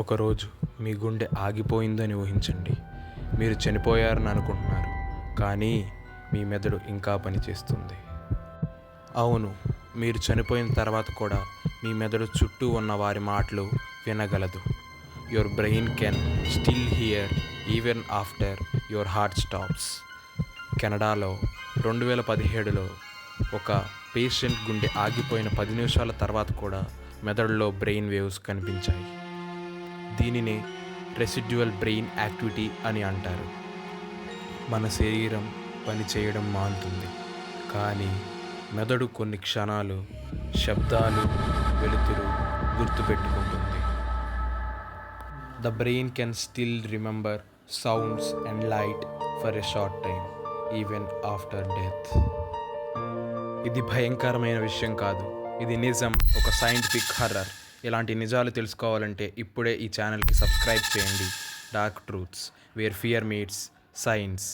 ఒకరోజు మీ గుండె ఆగిపోయిందని ఊహించండి. మీరు చనిపోయారని అనుకుంటున్నారు, కానీ మీ మెదడు ఇంకా పనిచేస్తుంది. అవును, మీరు చనిపోయిన తర్వాత కూడా మీ మెదడు చుట్టూ ఉన్న వారి మాటలు వినగలదు. Your brain can still hear even after your heart stops. కెనడాలో 2017లో ఒక పేషెంట్ గుండె ఆగిపోయిన 10 నిమిషాల తర్వాత కూడా మెదడులో బ్రెయిన్ వేవ్స్ కనిపించాయి. దీనినే రెసిడ్యువల్ బ్రెయిన్ యాక్టివిటీ అని అంటారు. మన శరీరం పనిచేయడం మానుతుంది, కానీ మెదడు కొన్ని క్షణాలు శబ్దాలు, వెలుతురు గుర్తుపెట్టుకుంటుంది. The brain can still remember sounds and light for a short time, even after death. ఇది భయంకరమైన విషయం కాదు, ఇది నిజం, ఒక సైంటిఫిక్ హర్రర్. ఇలాంటి నిజాలు తెలుసుకోవాలంటే ఇప్పుడే ఈ ఛానల్కి సబ్స్క్రైబ్ చేయండి. Dark truths where fear meets science.